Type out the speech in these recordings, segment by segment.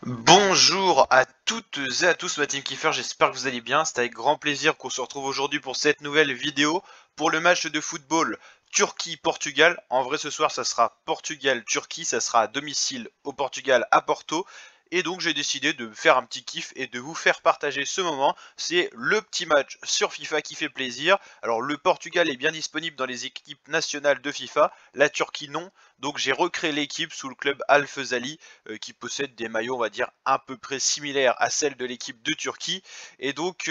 Bonjour à toutes et à tous ma team Kiefer, j'espère que vous allez bien. C'est avec grand plaisir qu'on se retrouve aujourd'hui pour cette nouvelle vidéo pour le match de football Turquie-Portugal. En vrai ce soir ça sera Portugal-Turquie, ça sera à domicile au Portugal à Porto. Et donc j'ai décidé de faire un petit kiff et de vous faire partager ce moment. C'est le petit match sur FIFA qui fait plaisir. Alors le Portugal est bien disponible dans les équipes nationales de FIFA, la Turquie non. Donc j'ai recréé l'équipe sous le club Al Fezali qui possède des maillots, on va dire, à peu près similaires à celles de l'équipe de Turquie. Et donc,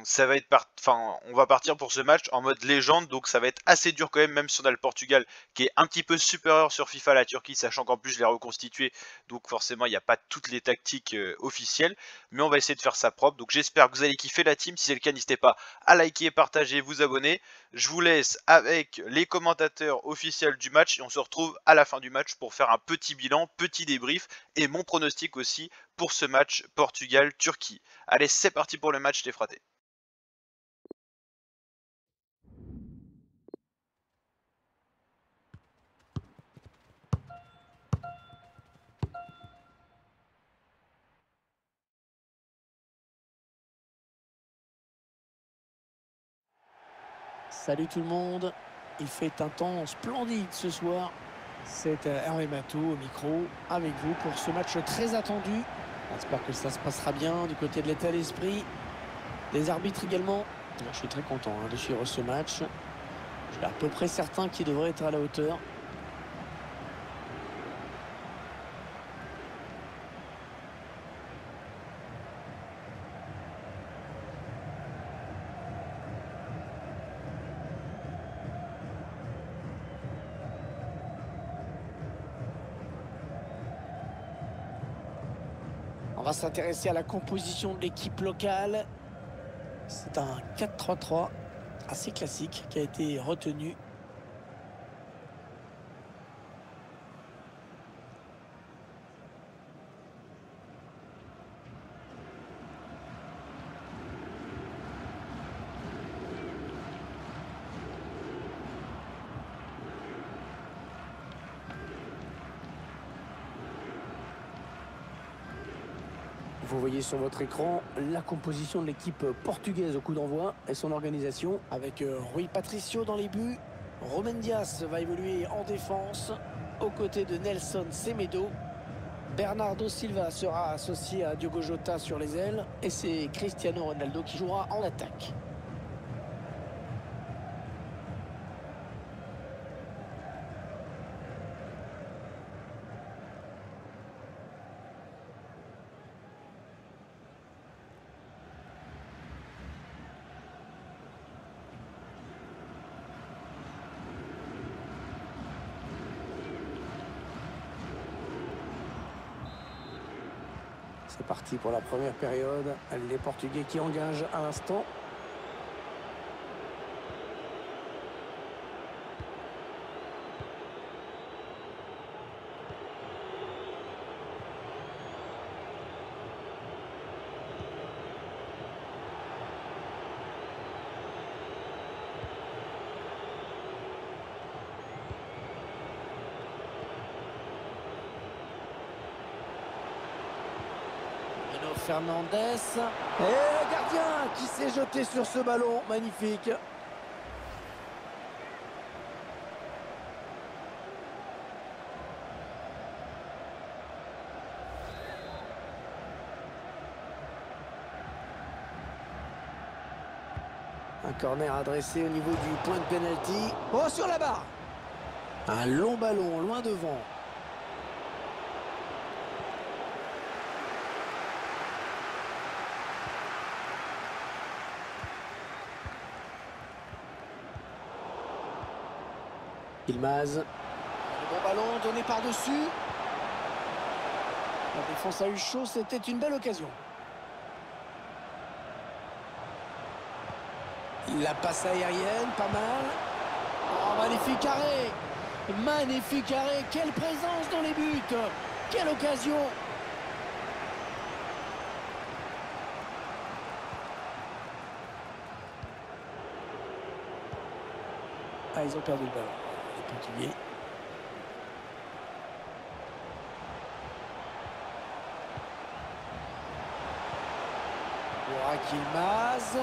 ça va être enfin, on va partir pour ce match en mode légende, donc ça va être assez dur quand même, même si on a le Portugal qui est un petit peu supérieur sur FIFA à la Turquie, sachant qu'en plus je l'ai reconstitué, donc forcément il n'y a pas toutes les tactiques officielles, mais on va essayer de faire ça propre. Donc j'espère que vous allez kiffer la team. Si c'est le cas, n'hésitez pas à liker, partager, vous abonner. Je vous laisse avec les commentateurs officiels du match et on se retrouve à la fin du match pour faire un petit bilan, petit débrief et mon pronostic aussi pour ce match Portugal-Turquie. Allez, c'est parti pour le match, les fratés. Salut tout le monde, il fait un temps splendide ce soir. C'est Hervé Matou au micro avec vous pour ce match très attendu. J'espère que ça se passera bien du côté de l'état d'esprit. Les arbitres également. Je suis très content de suivre ce match. Je suis à peu près certain qu'il devrait être à la hauteur. On va s'intéresser à la composition de l'équipe locale. C'est un 4-3-3 assez classique qui a été retenu. Vous voyez sur votre écran la composition de l'équipe portugaise au coup d'envoi et son organisation avec Rui Patricio dans les buts. Ruben Dias va évoluer en défense aux côtés de Nelson Semedo. Bernardo Silva sera associé à Diogo Jota sur les ailes et c'est Cristiano Ronaldo qui jouera en attaque. C'est parti pour la première période. Les Portugais qui engagent à l'instant. Fernandez et le gardien qui s'est jeté sur ce ballon, magnifique. Un corner adressé au niveau du point de pénalty. Oh, sur la barre. Un long ballon loin devant. Ilmaz. Le bon ballon donné par-dessus. La défense a eu chaud, c'était une belle occasion. La passe aérienne, pas mal. Oh, magnifique arrêt. Magnifique arrêt. Quelle présence dans les buts. Quelle occasion. Ah, ils ont perdu le ballon, les Portugais. Burak Yilmaz.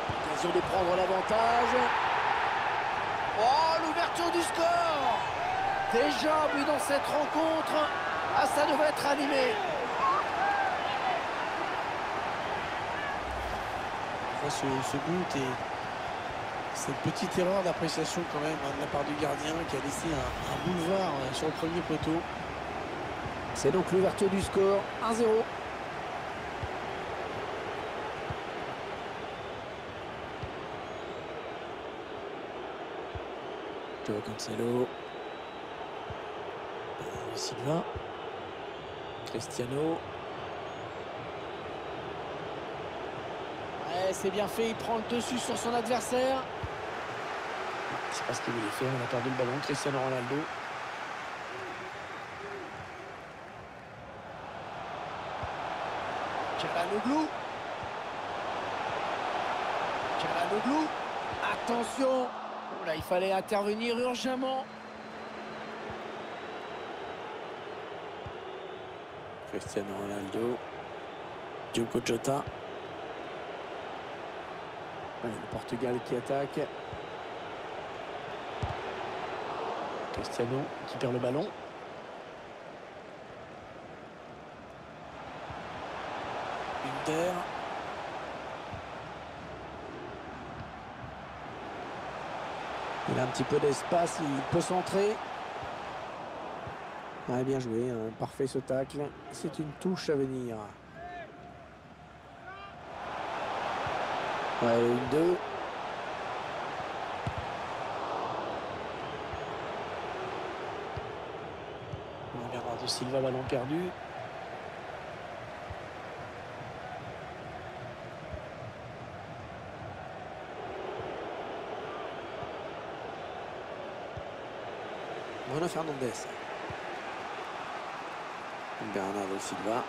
Occasion de prendre l'avantage. Oh, l'ouverture du score! Déjà but dans cette rencontre. Ah, ça devait être animé. Ce but et cette petite erreur d'appréciation quand même de la part du gardien qui a laissé un boulevard sur le premier poteau. C'est donc l'ouverture du score, 1-0. Joao Cancelo. Silva. Cristiano. Ouais, c'est bien fait, il prend le dessus sur son adversaire. Je ne sais pas ce qu'il voulait faire, on a perdu le ballon. Cristiano Ronaldo. Çalhanoğlu. Çalhanoğlu. Attention. Oh là, il fallait intervenir urgemment. Cristiano Ronaldo. Diogo Jota. Allez, le Portugal qui attaque. Cristiano qui perd le ballon. Inter. Il a un petit peu d'espace, il peut centrer. Ouais, bien joué, hein, parfait ce tacle. C'est une touche à venir. Ouais, 1-2. Bernardo Silva, ballon perdu. Bruno Fernandes. Bernardo Silva.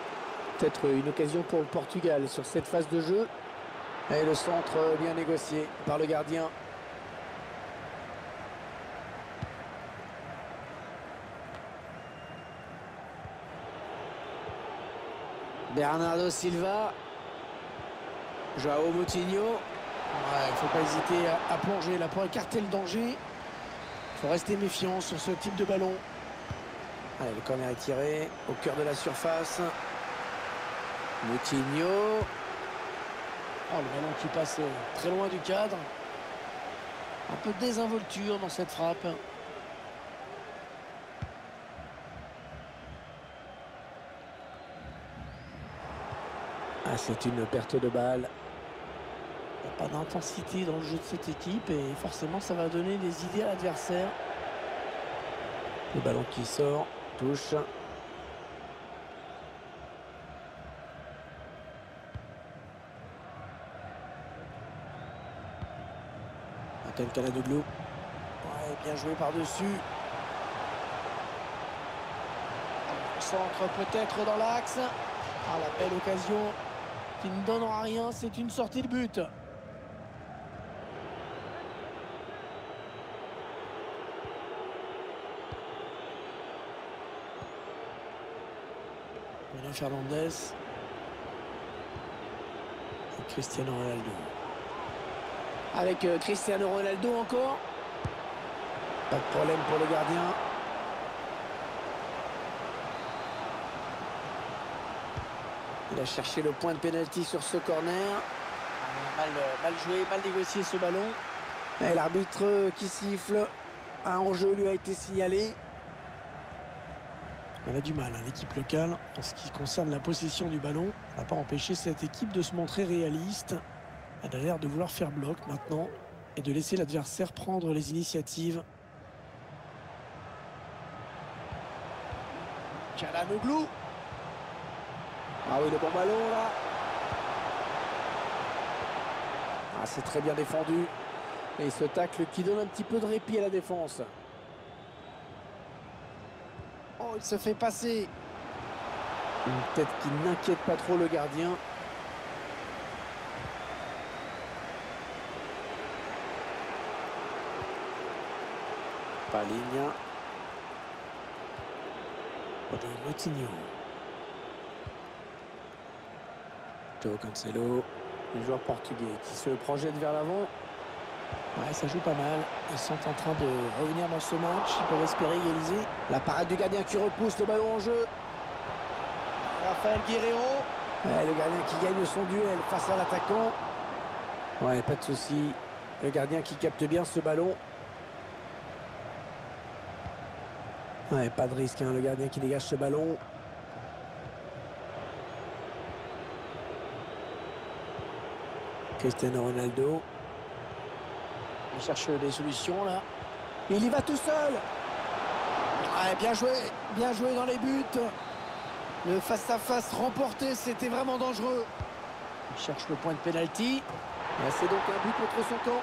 Peut-être une occasion pour le Portugal sur cette phase de jeu. Et le centre bien négocié par le gardien. Bernardo Silva. Joao Moutinho. Ouais, il ne faut pas hésiter à plonger là pour écarter le danger. Il faut rester méfiant sur ce type de ballon. Allez, le corner est tiré au cœur de la surface. Moutinho. Oh, le ballon qui passe très loin du cadre. Un peu de désinvolture dans cette frappe. Ah, c'est une perte de balle. Il n'y a pas d'intensité dans le jeu de cette équipe et forcément ça va donner des idées à l'adversaire. Le ballon qui sort, touche. Çalhanoğlu. Ouais, bien joué par-dessus. Centre peut-être dans l'axe. Ah, la belle occasion qui ne donnera rien, c'est une sortie de but. Bruno Fernandes. Et Cristiano Ronaldo. Avec Cristiano Ronaldo encore. Pas de problème pour le gardien. Il a cherché le point de pénalty sur ce corner. Mal joué, mal négocié ce ballon. Et l'arbitre qui siffle. Un enjeu lui a été signalé. Elle a du mal, hein, l'équipe locale, en ce qui concerne la possession du ballon. Ça n'a pas empêché cette équipe de se montrer réaliste. Elle a l'air de vouloir faire bloc maintenant et de laisser l'adversaire prendre les initiatives. Çalhanoğlu. Ah oui, le bon ballon là. Ah, c'est très bien défendu. Et ce tacle qui donne un petit peu de répit à la défense. Oh, il se fait passer. Une tête qui n'inquiète pas trop le gardien. Palhinha. De Moutinho. Joao Cancelo, le joueur portugais qui se projette vers l'avant. Ouais, ça joue pas mal. Ils sont en train de revenir dans ce match. Ils peuvent espérer égaliser. La parade du gardien qui repousse le ballon en jeu. Rafael Guerreiro. Ouais, le gardien qui gagne son duel face à l'attaquant. Ouais, pas de souci. Le gardien qui capte bien ce ballon. Ouais, pas de risque, hein. Le gardien qui dégage ce ballon. Cristiano Ronaldo. Il cherche des solutions là. Il y va tout seul. Ouais, bien joué dans les buts. Le face-à-face remporté, c'était vraiment dangereux. Il cherche le point de pénalty. C'est donc un but contre son camp.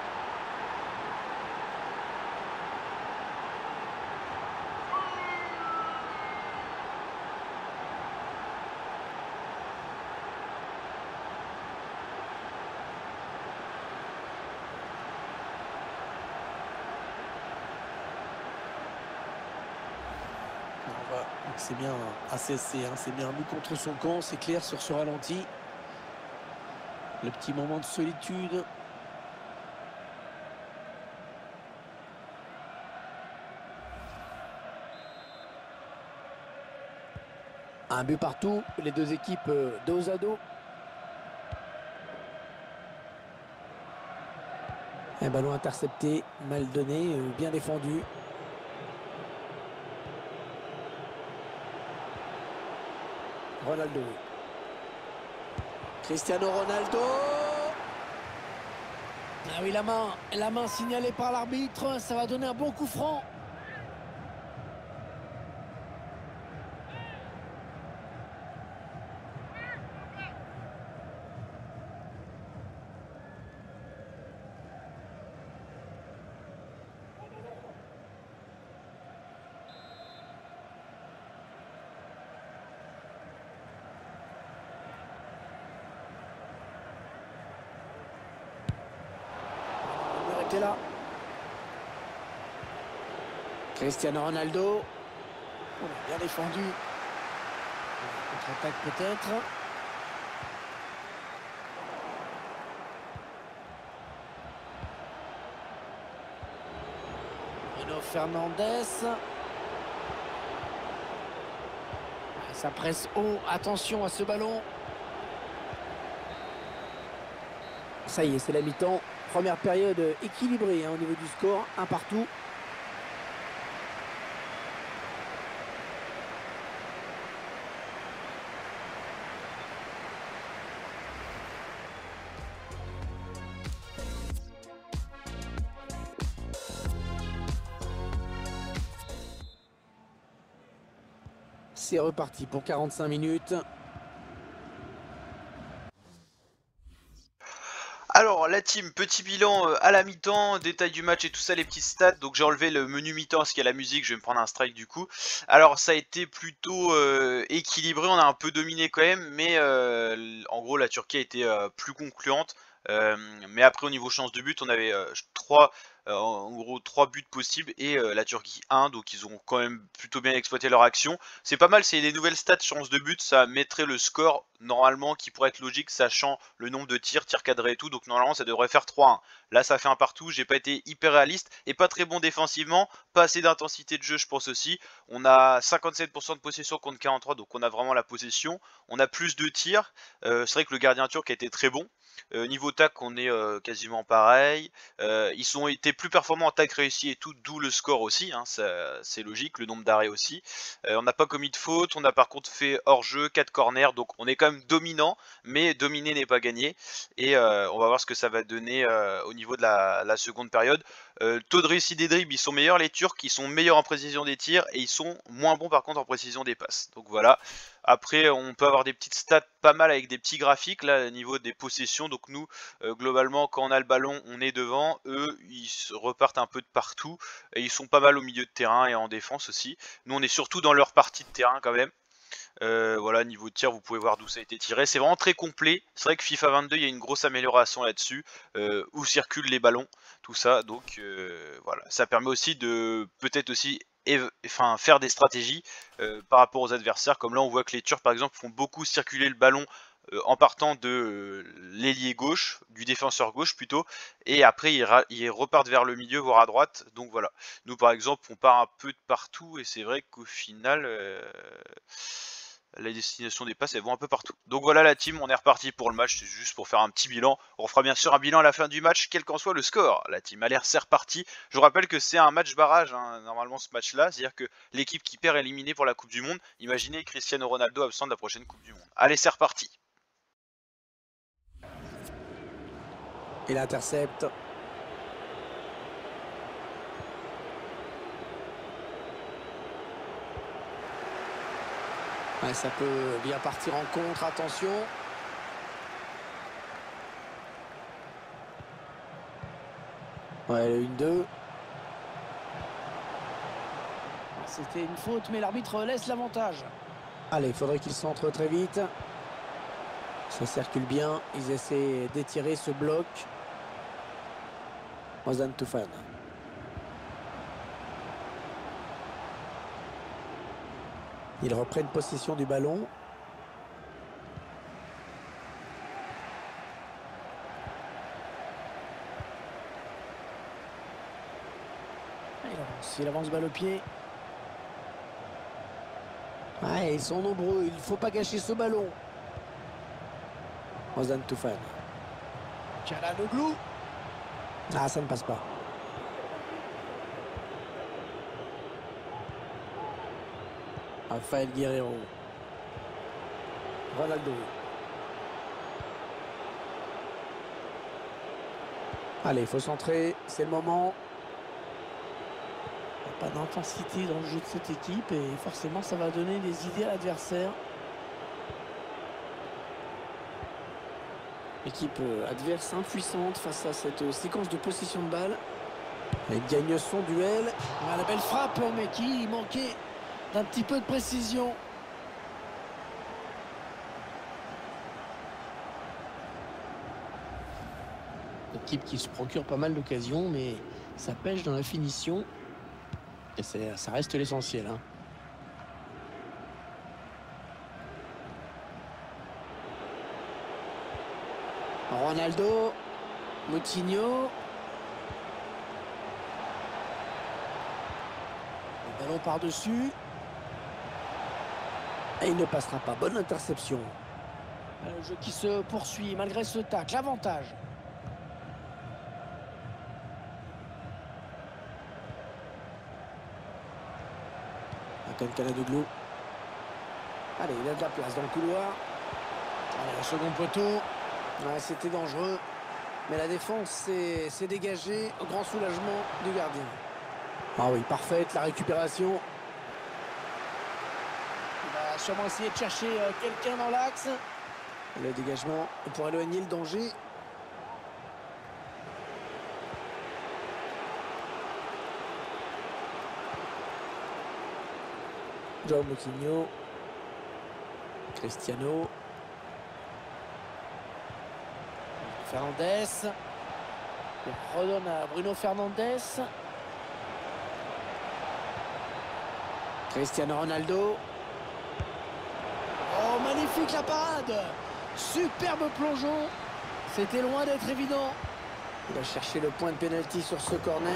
C'est bien ACC, hein, c'est bien un but contre son camp, c'est clair sur ce ralenti. Le petit moment de solitude. Un but partout, les deux équipes dos à dos. Un ballon intercepté, mal donné, bien défendu. Ronaldo. Cristiano Ronaldo. Ah oui, la main signalée par l'arbitre, ça va donner un bon coup franc. Là. Cristiano Ronaldo. Bien défendu. Contre-attaque peut-être. Bruno Fernandes. Ça presse haut. Attention à ce ballon. Ça y est, c'est la mi-temps. Première période équilibrée hein, au niveau du score, un partout. C'est reparti pour 45 minutes. Alors la team, petit bilan à la mi-temps, détail du match et tout ça, les petits stats. Donc j'ai enlevé le menu mi-temps parce qu'il y a la musique, je vais me prendre un strike du coup. Alors ça a été plutôt équilibré, on a un peu dominé quand même, mais en gros la Turquie a été plus concluante. Mais après au niveau chance de but, on avait 3 buts possibles et la Turquie 1, donc ils ont quand même plutôt bien exploité leur action. C'est pas mal, c'est les nouvelles stats chance de but, ça mettrait le score normalement qui pourrait être logique sachant le nombre de tirs cadrés et tout, donc normalement ça devrait faire 3-1. Là ça fait un partout, j'ai pas été hyper réaliste et pas très bon défensivement, pas assez d'intensité de jeu je pense aussi. On a 57% de possession contre 43, donc on a vraiment la possession. On a plus de tirs, c'est vrai que le gardien turc a été très bon. Niveau tac, on est quasiment pareil. Ils ont été plus performants en tac réussi et tout, d'où le score aussi. Hein, c'est logique, le nombre d'arrêts aussi. On n'a pas commis de faute, on a par contre fait hors-jeu, 4 corners, donc on est quand même dominant, mais dominer n'est pas gagné. Et on va voir ce que ça va donner au niveau de la seconde période. Taux de réussite des dribbles, ils sont meilleurs, les Turcs, ils sont meilleurs en précision des tirs et ils sont moins bons par contre en précision des passes. Donc voilà. Après, on peut avoir des petites stats pas mal avec des petits graphiques là au niveau des possessions. Donc nous, globalement, quand on a le ballon, on est devant. Eux, ils repartent un peu de partout et ils sont pas mal au milieu de terrain et en défense aussi. Nous, on est surtout dans leur partie de terrain quand même. Voilà, niveau de tir, vous pouvez voir d'où ça a été tiré. C'est vraiment très complet. C'est vrai que FIFA 22, il y a une grosse amélioration là-dessus, où circulent les ballons, tout ça. Donc voilà, ça permet aussi de peut-être aussi faire des stratégies par rapport aux adversaires. Comme là, on voit que les Turcs, par exemple, font beaucoup circuler le ballon en partant de l'ailier gauche, du défenseur gauche plutôt, et après ils repartent vers le milieu, voire à droite. Donc voilà. Nous par exemple, on part un peu de partout, et c'est vrai qu'au final, la destination des passes, elles vont un peu partout. Donc voilà la team, on est reparti pour le match, c'est juste pour faire un petit bilan. On fera bien sûr un bilan à la fin du match, quel qu'en soit le score. La team a l'air, c'est reparti. Je vous rappelle que c'est un match barrage, hein, normalement ce match-là, c'est-à-dire que l'équipe qui perd est éliminée pour la Coupe du Monde. Imaginez Cristiano Ronaldo absent de la prochaine Coupe du Monde. Allez, c'est reparti. Il intercepte. Ouais, ça peut bien partir en contre, attention. Ouais, le 1-2. C'était une faute, mais l'arbitre laisse l'avantage. Allez, il faudrait qu'il centre très vite. Ça circule bien. Ils essaient d'étirer ce bloc. Ozan Tufan. Ils reprennent possession du ballon. Il avance balle au pied. Ouais, ils sont nombreux, il ne faut pas gâcher ce ballon. Ozan Tufan. Çalhanoğlu. Ah, ça ne passe pas. Rafael Guerreiro. Ronaldo. Allez, il faut centrer, c'est le moment. Pas d'intensité dans le jeu de cette équipe et forcément ça va donner des idées à l'adversaire. Équipe adverse impuissante face à cette séquence de possession de balle. Elle gagne son duel. Ah, la belle frappe, mais qui manquait d'un petit peu de précision. Équipe qui se procure pas mal d'occasions, mais ça pêche dans la finition. Et ça reste l'essentiel. Hein. Ronaldo. Moutinho. Le ballon par-dessus. Et il ne passera pas. Bonne interception. Le jeu qui se poursuit malgré ce tacle. L'avantage. Çalhanoğlu. Allez, il a de la place dans le couloir. Allez, second poteau. Ouais, c'était dangereux. Mais la défense s'est dégagée au grand soulagement du gardien. Ah oui, parfaite la récupération. Il va sûrement essayer de chercher quelqu'un dans l'axe. Le dégagement pour éloigner le danger. João Moutinho. Cristiano. Fernandes. Il redonne à Bruno Fernandes. Cristiano Ronaldo. Oh, magnifique la parade. Superbe plongeon. C'était loin d'être évident. Il va chercher le point de pénalty sur ce corner.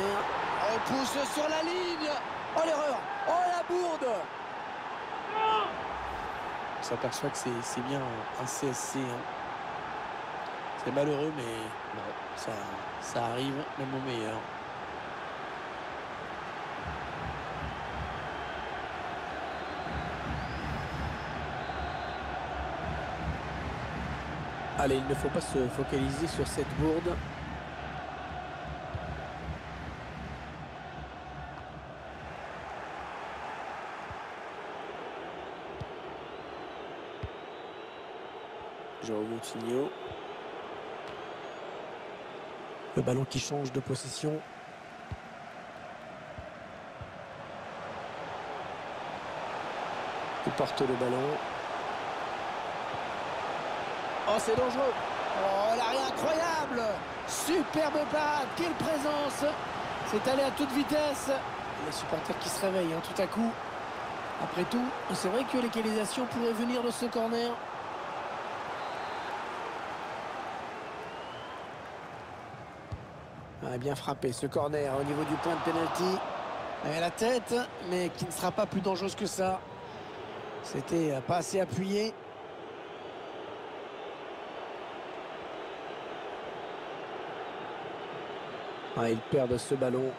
Repousse sur la ligne. Oh, l'erreur. Oh, la bourde. On s'aperçoit que c'est bien un CSC. Hein. C'est malheureux, mais bon, ça arrive même au meilleur. Allez, il ne faut pas se focaliser sur cette bourde. João Moutinho. Le ballon qui change de possession. Il porte le ballon. Oh, c'est dangereux. Oh, l'arrêt incroyable. Superbe parade. Quelle présence. C'est allé à toute vitesse. Les supporters qui se réveillent hein, tout à coup. Après tout, c'est vrai que l'égalisation pourrait venir de ce corner. Ah, bien frappé ce corner au niveau du point de pénalty. Et la tête, mais qui ne sera pas plus dangereuse que ça. C'était pas assez appuyé. Ah, ils perdent ce ballon.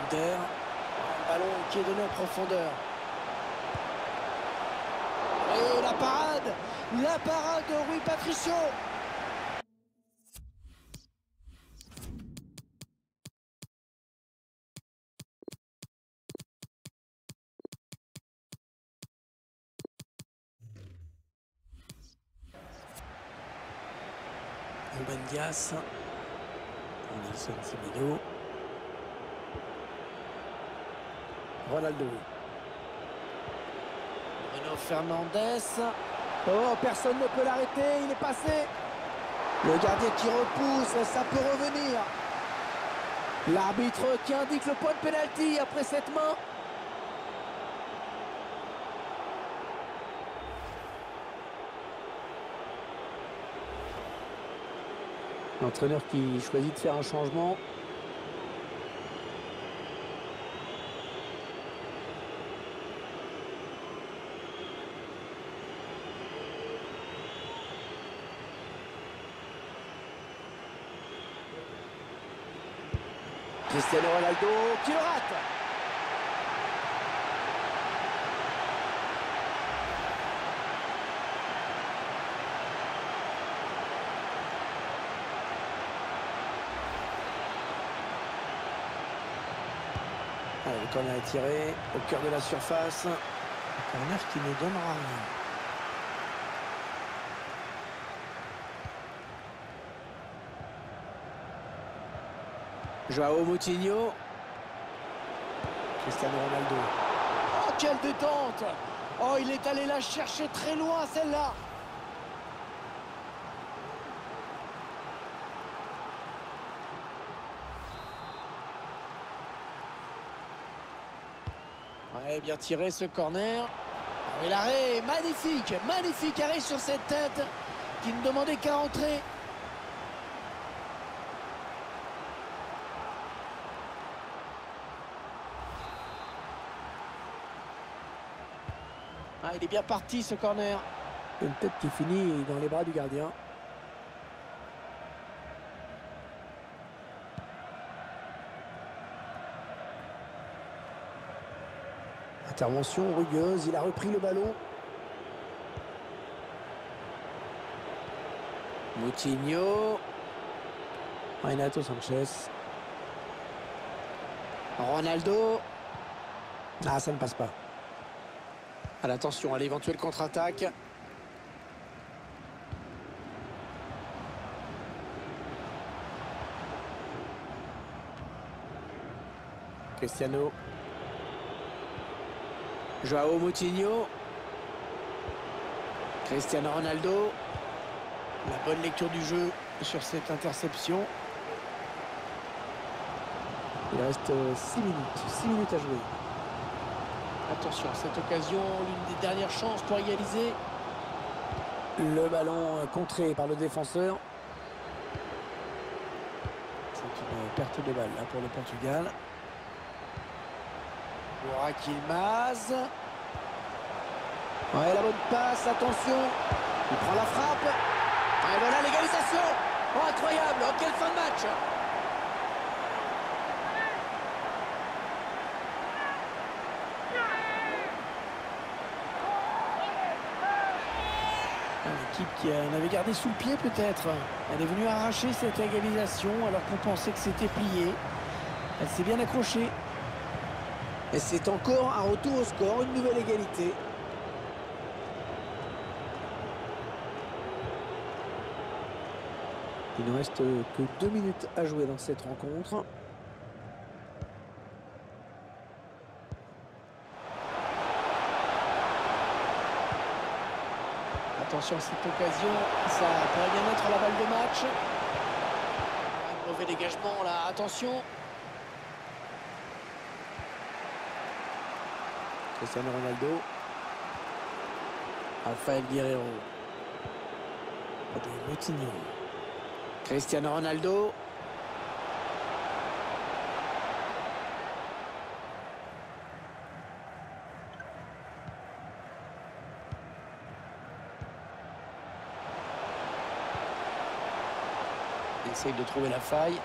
Inter. Un ballon qui est donné en profondeur. Et la parade de Rui Patricio. Ruben Dias. Nelson Semedo. Ronaldo. Bruno Fernandes. Oh, personne ne peut l'arrêter, il est passé. Le gardien qui repousse, ça peut revenir. L'arbitre qui indique le point de pénalty après cette main. L'entraîneur qui choisit de faire un changement. Cristiano Ronaldo qui le rate. Allez, le corner est tiré au cœur de la surface. Un corner qui ne donnera rien. Joao Moutinho. Cristiano Ronaldo. Oh, quelle détente! Oh, il est allé la chercher très loin, celle-là. Ouais, bien tiré ce corner. Et l'arrêt est magnifique, magnifique arrêt sur cette tête qui ne demandait qu'à entrer. Ah, il est bien parti ce corner. Une tête qui finit dans les bras du gardien. Intervention rugueuse, il a repris le ballon. Moutinho. Renato Sanchez. Ronaldo. Ah, ça ne passe pas. Attention à l'éventuelle contre-attaque. Cristiano. Joao Moutinho. Cristiano Ronaldo. La bonne lecture du jeu sur cette interception. Il reste 6 minutes. 6 minutes à jouer. Attention, à cette occasion, l'une des dernières chances pour égaliser. Le ballon contré par le défenseur. C'est une perte de balle là, pour le Portugal. Burak Yilmaz. Ouais, la bonne passe, attention. Il prend la frappe. Et voilà l'égalisation. Oh, incroyable, oh, quelle fin de match. L'équipe qui en avait gardé sous le pied peut-être. Elle est venue arracher cette égalisation alors qu'on pensait que c'était plié. Elle s'est bien accrochée. Et c'est encore un retour au score, une nouvelle égalité. Il ne reste que 2 minutes à jouer dans cette rencontre. Attention à cette occasion, ça pourrait bien mettre la balle de match. Un mauvais dégagement là, attention. Cristiano Ronaldo. Rafael Guerreiro. De Moutinho. Cristiano Ronaldo. Il essaye de trouver la faille.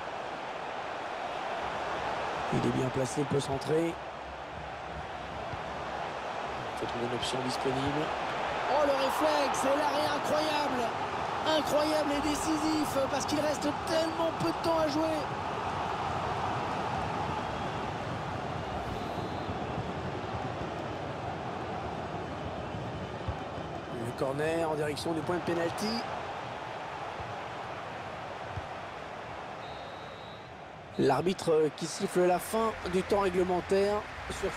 Il est bien placé, il peut centrer. Il faut trouver une option disponible. Oh, le réflexe et l'arrêt incroyable. Incroyable et décisif parce qu'il reste tellement peu de temps à jouer. Le corner en direction du point de pénalty. L'arbitre qui siffle la fin du temps réglementaire sur...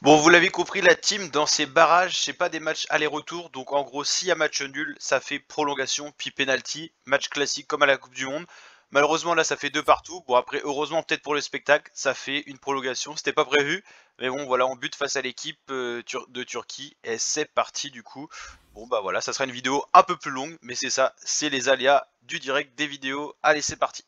Bon, vous l'avez compris, la team dans ces barrages, c'est pas des matchs aller-retour. Donc en gros, s'il y a match nul, ça fait prolongation puis penalty. Match classique comme à la Coupe du Monde. Malheureusement, là, ça fait 2 partout. Bon, après, heureusement, peut-être pour le spectacle, ça fait une prolongation. C'était pas prévu. Mais bon, voilà, on bute face à l'équipe de Turquie. Et c'est parti du coup. Bon, bah voilà, ça sera une vidéo un peu plus longue. Mais c'est ça, c'est les aléas du direct des vidéos. Allez, c'est parti.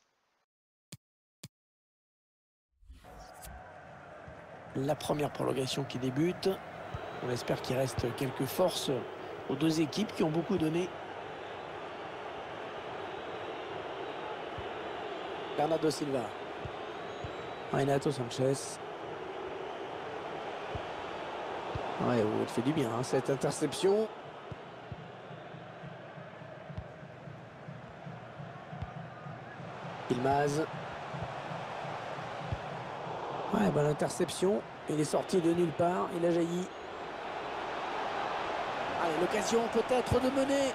La première prolongation qui débute. On espère qu'il reste quelques forces aux deux équipes qui ont beaucoup donné. Bernardo Silva. Renato Sanchez. Ouais, elle fait du bien, hein, cette interception. Ilmaz. Ouais, bonne interception. Il est sorti de nulle part. Il a jailli. Allez, l'occasion peut-être de mener.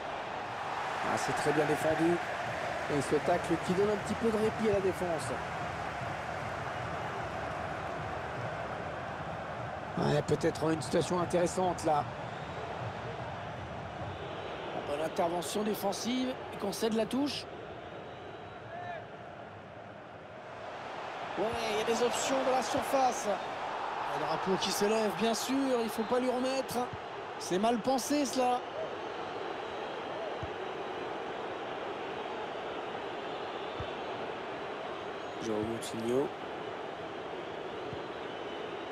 Ah, c'est très bien défendu. Et ce tacle qui donne un petit peu de répit à la défense. Ouais, peut-être une situation intéressante là. Bonne intervention défensive. Il concède la touche. Ouais, il y a des options dans la surface. Le drapeau qui s'élève, bien sûr. Il ne faut pas lui remettre. C'est mal pensé cela. João Moutinho.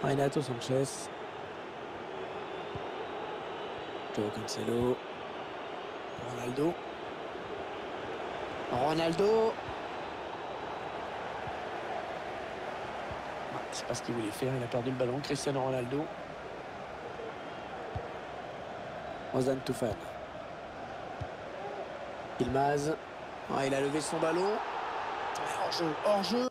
Renato Sanchez. João Cancelo. Ronaldo. Ronaldo. C'est pas ce qu'il voulait faire, il a perdu le ballon. Cristiano Ronaldo. Ozan Tufan. Ilmaz. Ah, il a levé son ballon. Hors-jeu, hors-jeu.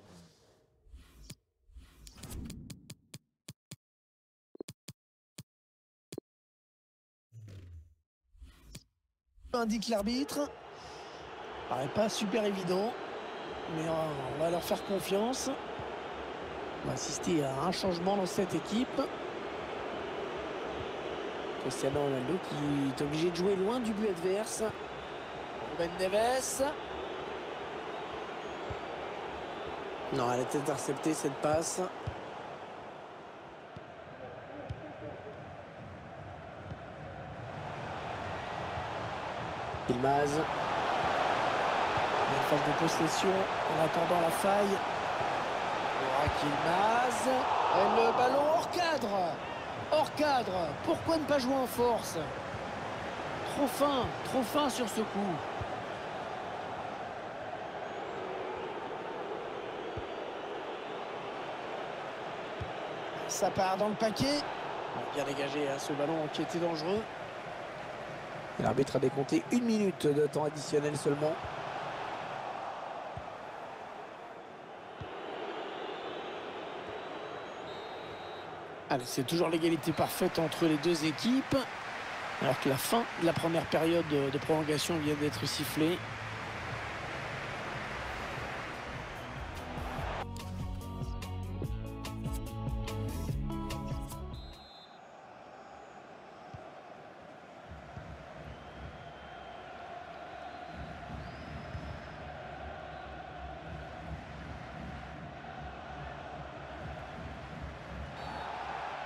Indique l'arbitre. Paraît pas super évident, mais on va leur faire confiance. On va assister à un changement dans cette équipe. Cristiano Ronaldo qui est obligé de jouer loin du but adverse. Ruben Neves. Non, elle a été interceptée cette passe. Ilmaz. Une phase de possession en attendant la faille. Ilmaz. Et le ballon hors cadre. Hors cadre. Pourquoi ne pas jouer en force? Trop fin sur ce coup. Ça part dans le paquet. Bien dégagé à ce ballon qui était dangereux. L'arbitre a décompté 1 minute de temps additionnel seulement. Allez, c'est toujours l'égalité parfaite entre les deux équipes. Alors que la fin de la première période de prolongation vient d'être sifflée.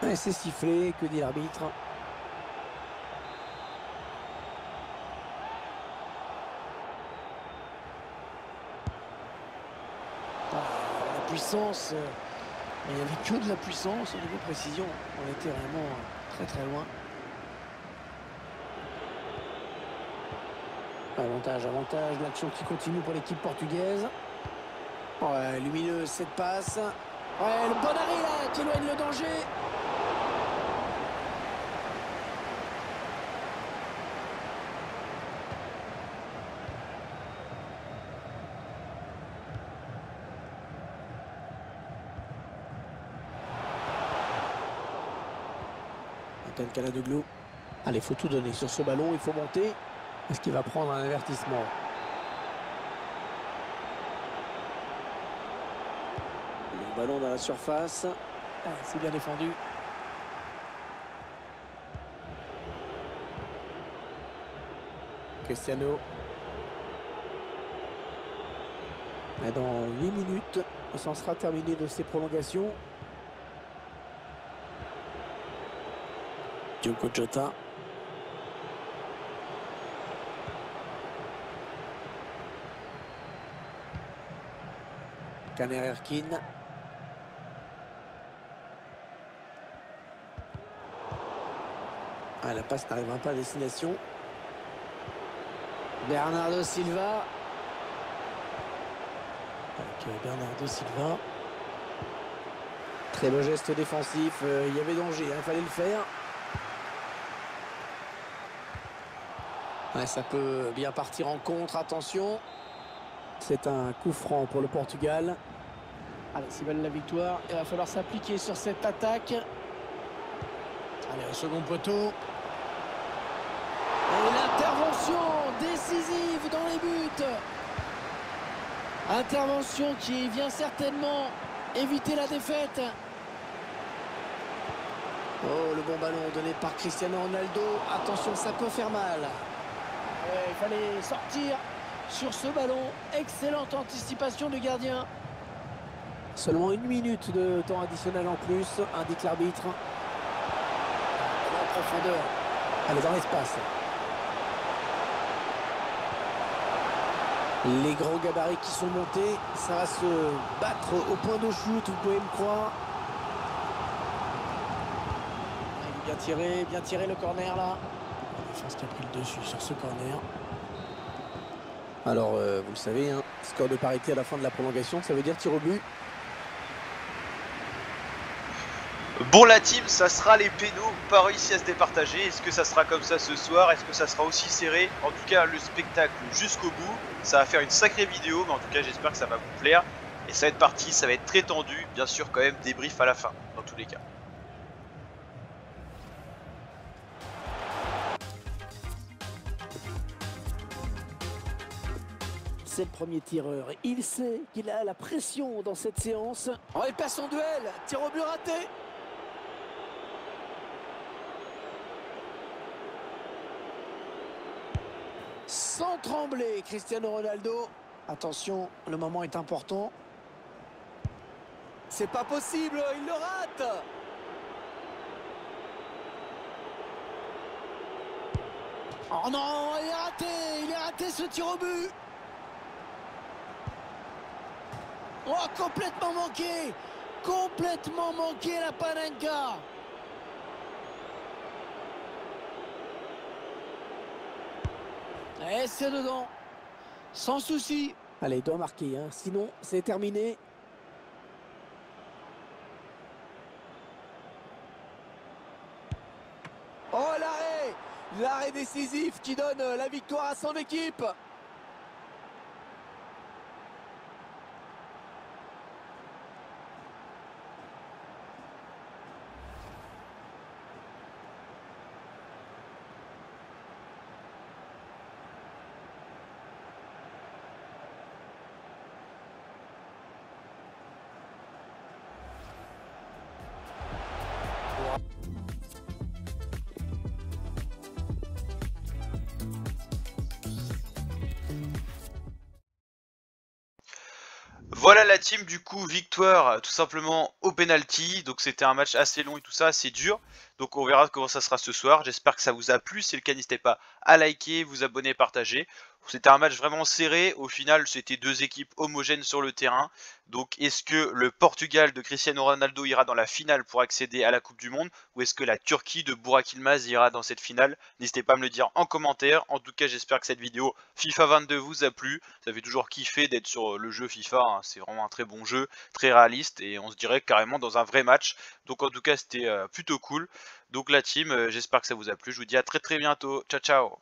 Et c'est sifflé, que dit l'arbitre? La puissance, il n'y avait que de la puissance au niveau précision. On était vraiment très très loin. Avantage, avantage, l'action qui continue pour l'équipe portugaise. Ouais, lumineuse cette passe. Ouais, le bon arrêt là qui éloigne le danger. Antoine Caladoglou. Allez, il faut tout donner sur ce ballon, il faut monter. Est-ce qu'il va prendre un avertissement? Le ballon dans la surface. Ah, c'est bien défendu. Cristiano. Et dans 8 minutes, on s'en sera terminé de ces prolongations. Diogo Jota. Caner Erkin. Ah, la passe n'arrivera pas à destination. Bernardo Silva. Avec Bernardo Silva. Très beau geste défensif. Il y avait danger, il fallait le faire. Ouais, ça peut bien partir en contre, attention. C'est un coup franc pour le Portugal. Allez, s'ils veulent la victoire, il va falloir s'appliquer sur cette attaque. Allez, au second poteau. Et l'intervention décisive dans les buts. Intervention qui vient certainement éviter la défaite. Oh, le bon ballon donné par Cristiano Ronaldo. Attention, ça peut faire mal. Ouais, il fallait sortir sur ce ballon. Excellente anticipation du gardien. Seulement 1 minute de temps additionnel en plus, indique l'arbitre. En profondeur. Allez, dans l'espace. Les grands gabarits qui sont montés, ça va se battre au point de shoot, vous pouvez me croire. Bien tiré le corner là. La défense qui a pris le dessus sur ce corner. Alors, vous le savez, hein, score de parité à la fin de la prolongation, ça veut dire tir au but. Bon la team, ça sera les pénaux, pas réussi à se départager. Est-ce que ça sera comme ça ce soir? Est-ce que ça sera aussi serré? En tout cas, le spectacle jusqu'au bout. Ça va faire une sacrée vidéo, mais en tout cas, j'espère que ça va vous plaire. Et ça va être parti, ça va être très tendu. Bien sûr, quand même, débrief à la fin, dans tous les cas. C'est le premier tireur. Il sait qu'il a la pression dans cette séance. Oh, il passe son duel. Tir au but raté. Sans trembler, Cristiano Ronaldo. Attention, le moment est important. C'est pas possible, il le rate. Oh non, il est raté ce tir au but. Oh, complètement manqué la Panenka. Et c'est dedans, sans souci. Allez, il doit marquer, hein. Sinon c'est terminé. Oh, l'arrêt décisif qui donne la victoire à son équipe. Voilà la team, du coup, victoire tout simplement au penalty. Donc c'était un match assez long et tout ça, assez dur. Donc on verra comment ça sera ce soir. J'espère que ça vous a plu. Si c'est le cas, n'hésitez pas à liker, vous abonner, partager. C'était un match vraiment serré. Au final, c'était deux équipes homogènes sur le terrain. Donc est-ce que le Portugal de Cristiano Ronaldo ira dans la finale pour accéder à la Coupe du Monde, ou est-ce que la Turquie de Burak Yılmaz ira dans cette finale? N'hésitez pas à me le dire en commentaire. En tout cas, j'espère que cette vidéo FIFA 22 vous a plu. Ça fait toujours kiffer d'être sur le jeu FIFA, hein. C'est vraiment un très bon jeu, très réaliste, et on se dirait carrément dans un vrai match. Donc en tout cas, c'était plutôt cool. Donc la team, j'espère que ça vous a plu. Je vous dis à très très bientôt. Ciao ciao.